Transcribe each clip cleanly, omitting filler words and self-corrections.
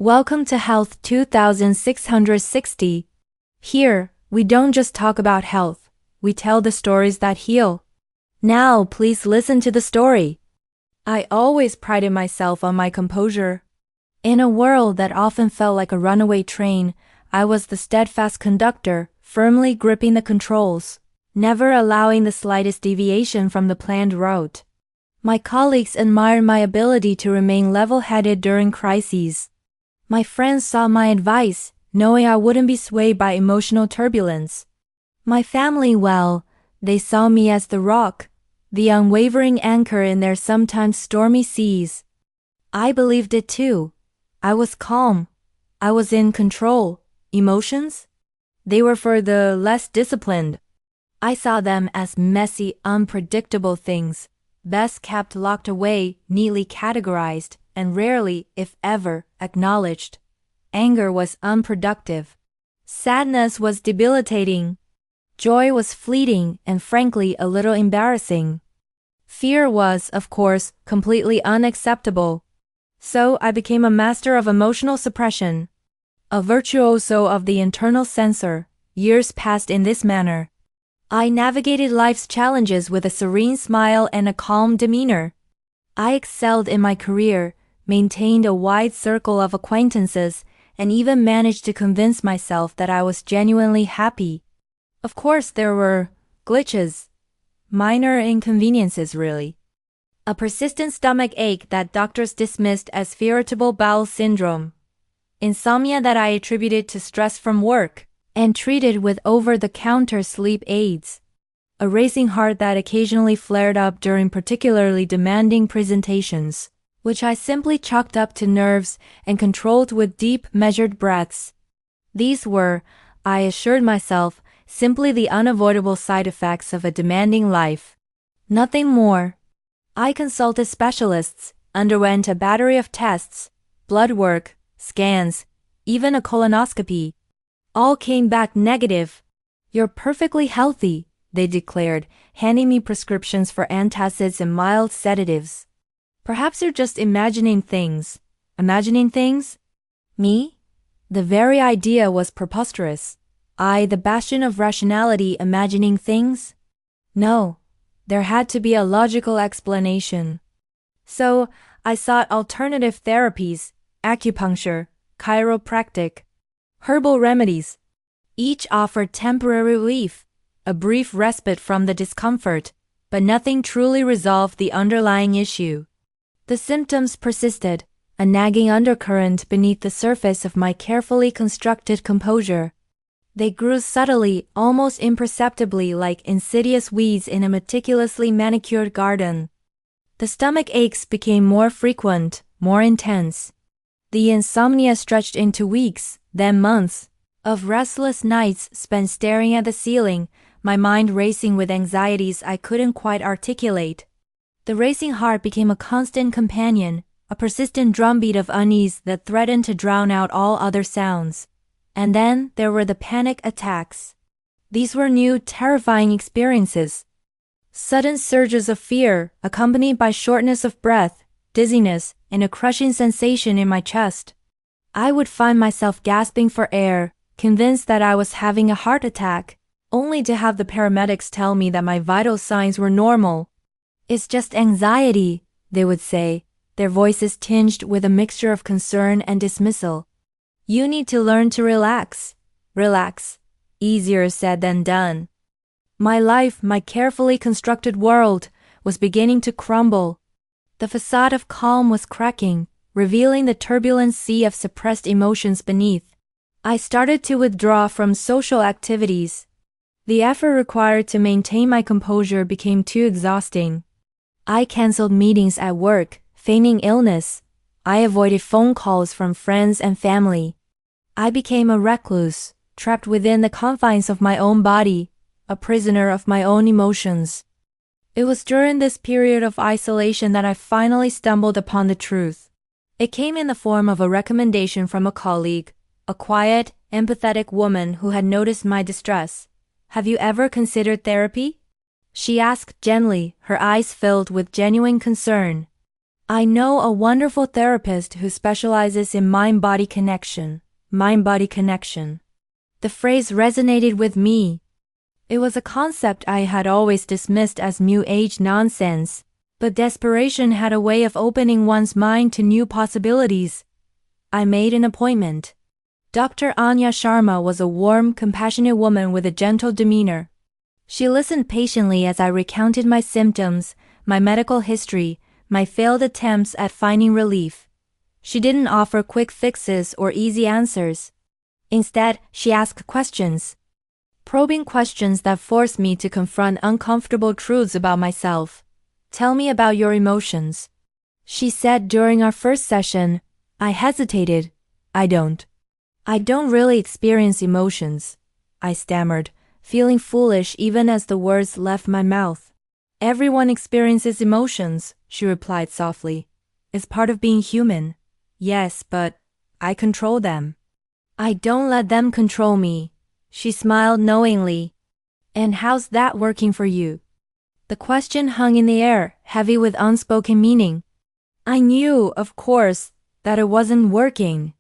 Welcome to Health 2660. Here, we don't just talk about health, we tell the stories that heal. Now, please listen to the story. I always prided myself on my composure. In a world that often felt like a runaway train, I was the steadfast conductor, firmly gripping the controls, never allowing the slightest deviation from the planned route. My colleagues admired my ability to remain level-headed during crises. My friends sought my advice, knowing I wouldn't be swayed by emotional turbulence. My family, well, they saw me as the rock, the unwavering anchor in their sometimes stormy seas. I believed it too. I was calm. I was in control. Emotions? They were for the less disciplined. I saw them as messy, unpredictable things, best kept locked away, neatly categorized, and rarely, if ever, acknowledged. Anger was unproductive. Sadness was debilitating. Joy was fleeting and frankly a little embarrassing. Fear was, of course, completely unacceptable. So I became a master of emotional suppression. A virtuoso of the internal censor. Years passed in this manner. I navigated life's challenges with a serene smile and a calm demeanor. I excelled in my career, maintained a wide circle of acquaintances, and even managed to convince myself that I was genuinely happy. Of course, there were glitches. Minor inconveniences, really. A persistent stomach ache that doctors dismissed as irritable bowel syndrome. Insomnia that I attributed to stress from work and treated with over-the-counter sleep aids. A racing heart that occasionally flared up during particularly demanding presentations, which I simply chalked up to nerves and controlled with deep, measured breaths. These were, I assured myself, simply the unavoidable side effects of a demanding life. Nothing more. I consulted specialists, underwent a battery of tests, blood work, scans, even a colonoscopy. All came back negative. "You're perfectly healthy," they declared, handing me prescriptions for antacids and mild sedatives. "Perhaps you're just imagining things." Imagining things? Me? The very idea was preposterous. I, the bastion of rationality, imagining things? No, there had to be a logical explanation. So, I sought alternative therapies, acupuncture, chiropractic, herbal remedies. Each offered temporary relief, a brief respite from the discomfort, but nothing truly resolved the underlying issue. The symptoms persisted, a nagging undercurrent beneath the surface of my carefully constructed composure. They grew subtly, almost imperceptibly, like insidious weeds in a meticulously manicured garden. The stomach aches became more frequent, more intense. The insomnia stretched into weeks, then months, of restless nights spent staring at the ceiling, my mind racing with anxieties I couldn't quite articulate. The racing heart became a constant companion, a persistent drumbeat of unease that threatened to drown out all other sounds. And then there were the panic attacks. These were new, terrifying experiences. Sudden surges of fear, accompanied by shortness of breath, dizziness, and a crushing sensation in my chest. I would find myself gasping for air, convinced that I was having a heart attack, only to have the paramedics tell me that my vital signs were normal. "It's just anxiety," they would say, their voices tinged with a mixture of concern and dismissal. "You need to learn to relax." Relax. Easier said than done. My life, my carefully constructed world, was beginning to crumble. The facade of calm was cracking, revealing the turbulent sea of suppressed emotions beneath. I started to withdraw from social activities. The effort required to maintain my composure became too exhausting. I canceled meetings at work, feigning illness. I avoided phone calls from friends and family. I became a recluse, trapped within the confines of my own body, a prisoner of my own emotions. It was during this period of isolation that I finally stumbled upon the truth. It came in the form of a recommendation from a colleague, a quiet, empathetic woman who had noticed my distress. "Have you ever considered therapy?" she asked gently, her eyes filled with genuine concern. I know a wonderful therapist who specializes in mind-body connection. Mind-body connection. The phrase resonated with me. It was a concept I had always dismissed as New Age nonsense, but desperation had a way of opening one's mind to new possibilities. I made an appointment. Dr. Anya Sharma was a warm, compassionate woman with a gentle demeanor. She listened patiently as I recounted my symptoms, my medical history, my failed attempts at finding relief. She didn't offer quick fixes or easy answers. Instead, she asked questions. Probing questions that forced me to confront uncomfortable truths about myself. Tell me about your emotions. She said during our first session. I hesitated. I don't really experience emotions, I stammered, feeling foolish even as the words left my mouth. Everyone experiences emotions, she replied softly. It's part of being human. Yes, but I control them. I don't let them control me. She smiled knowingly. And how's that working for you? The question hung in the air, heavy with unspoken meaning. I knew, of course, that it wasn't working.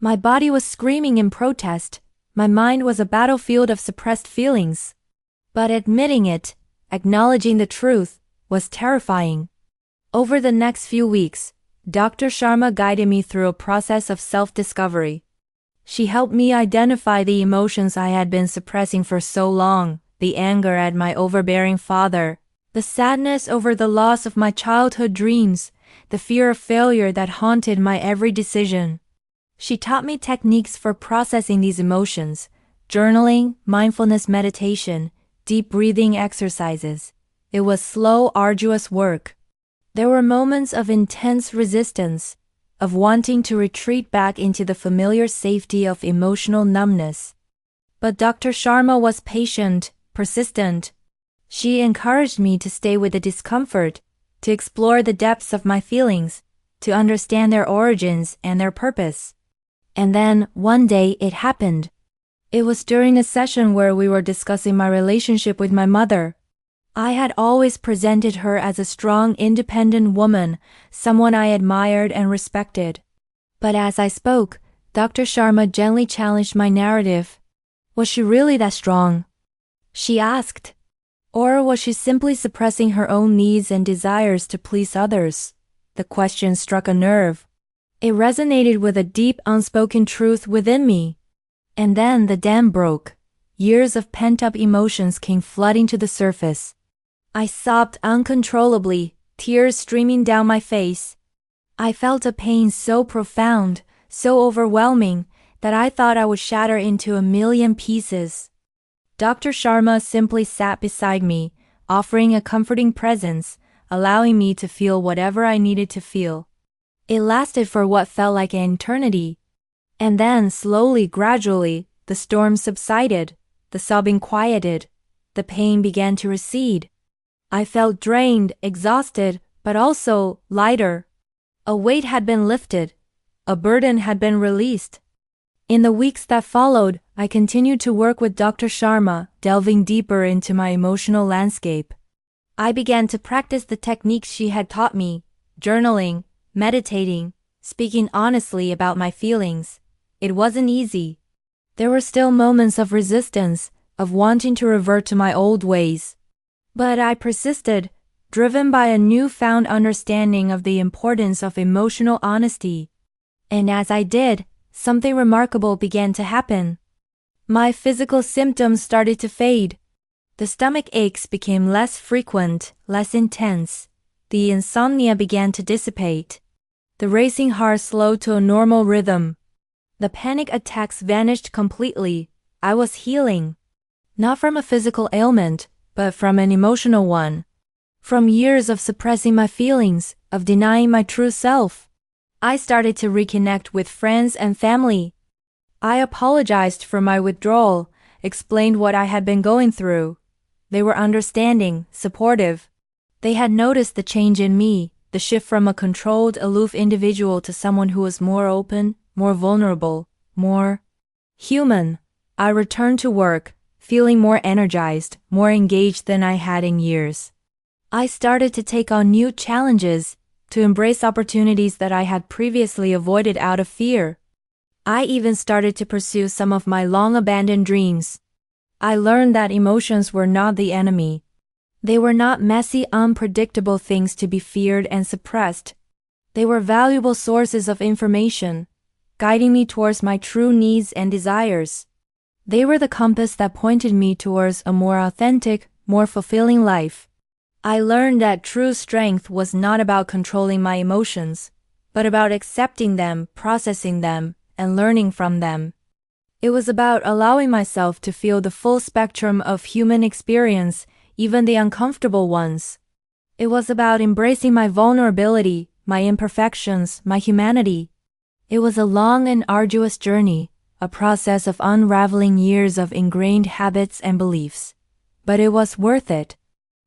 My body was screaming in protest. My mind was a battlefield of suppressed feelings. But admitting it, acknowledging the truth, was terrifying. Over the next few weeks, Dr. Sharma guided me through a process of self-discovery. She helped me identify the emotions I had been suppressing for so long, the anger at my overbearing father, the sadness over the loss of my childhood dreams, the fear of failure that haunted my every decision. She taught me techniques for processing these emotions, journaling, mindfulness meditation, deep breathing exercises. It was slow, arduous work. There were moments of intense resistance, of wanting to retreat back into the familiar safety of emotional numbness. But Dr. Sharma was patient, persistent. She encouraged me to stay with the discomfort, to explore the depths of my feelings, to understand their origins and their purpose. And then, one day, it happened. It was during a session where we were discussing my relationship with my mother. I had always presented her as a strong, independent woman, someone I admired and respected. But as I spoke, Dr. Sharma gently challenged my narrative. Was she really that strong? She asked. Or was she simply suppressing her own needs and desires to please others? The question struck a nerve. It resonated with a deep, unspoken truth within me. And then the dam broke. Years of pent-up emotions came flooding to the surface. I sobbed uncontrollably, tears streaming down my face. I felt a pain so profound, so overwhelming, that I thought I would shatter into a million pieces. Dr. Sharma simply sat beside me, offering a comforting presence, allowing me to feel whatever I needed to feel. It lasted for what felt like an eternity. And then, slowly, gradually, the storm subsided, the sobbing quieted, the pain began to recede. I felt drained, exhausted, but also lighter. A weight had been lifted. A burden had been released. In the weeks that followed, I continued to work with Dr. Sharma, delving deeper into my emotional landscape. I began to practice the techniques she had taught me, journaling, meditating, speaking honestly about my feelings. It wasn't easy. There were still moments of resistance, of wanting to revert to my old ways. But I persisted, driven by a newfound understanding of the importance of emotional honesty. And as I did, something remarkable began to happen. My physical symptoms started to fade. The stomach aches became less frequent, less intense. The insomnia began to dissipate. The racing heart slowed to a normal rhythm. The panic attacks vanished completely. I was healing. Not from a physical ailment, but from an emotional one. From years of suppressing my feelings, of denying my true self. I started to reconnect with friends and family. I apologized for my withdrawal, explained what I had been going through. They were understanding, supportive. They had noticed the change in me, the shift from a controlled, aloof individual to someone who was more open, more vulnerable, more human. I returned to work, feeling more energized, more engaged than I had in years. I started to take on new challenges, to embrace opportunities that I had previously avoided out of fear. I even started to pursue some of my long-abandoned dreams. I learned that emotions were not the enemy. They were not messy, unpredictable things to be feared and suppressed. They were valuable sources of information, guiding me towards my true needs and desires. They were the compass that pointed me towards a more authentic, more fulfilling life. I learned that true strength was not about controlling my emotions, but about accepting them, processing them, and learning from them. It was about allowing myself to feel the full spectrum of human experience, even the uncomfortable ones. It was about embracing my vulnerability, my imperfections, my humanity. It was a long and arduous journey, a process of unraveling years of ingrained habits and beliefs. But it was worth it.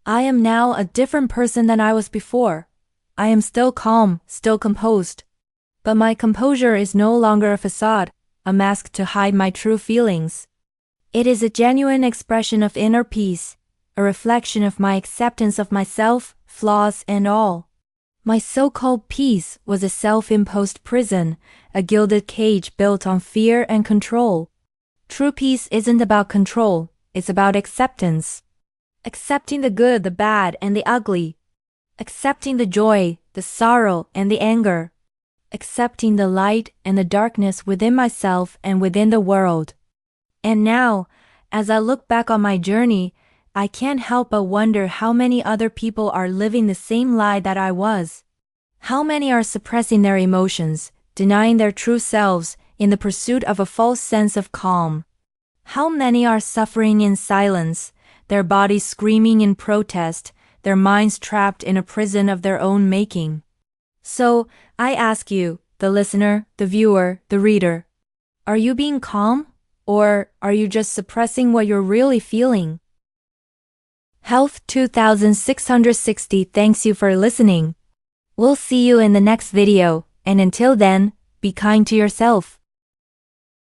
I am now a different person than I was before. I am still calm, still composed. But my composure is no longer a facade, a mask to hide my true feelings. It is a genuine expression of inner peace, a reflection of my acceptance of myself, flaws and all. My so-called peace was a self-imposed prison, a gilded cage built on fear and control. True peace isn't about control, it's about acceptance. Accepting the good, the bad, and the ugly. Accepting the joy, the sorrow, and the anger. Accepting the light and the darkness within myself and within the world. And now, as I look back on my journey, I can't help but wonder how many other people are living the same lie that I was. How many are suppressing their emotions, denying their true selves, in the pursuit of a false sense of calm. How many are suffering in silence, their bodies screaming in protest, their minds trapped in a prison of their own making. So, I ask you, the listener, the viewer, the reader, are you being calm? Or are you just suppressing what you're really feeling? Health 2660 thanks you for listening. We'll see you in the next video, and until then, be kind to yourself.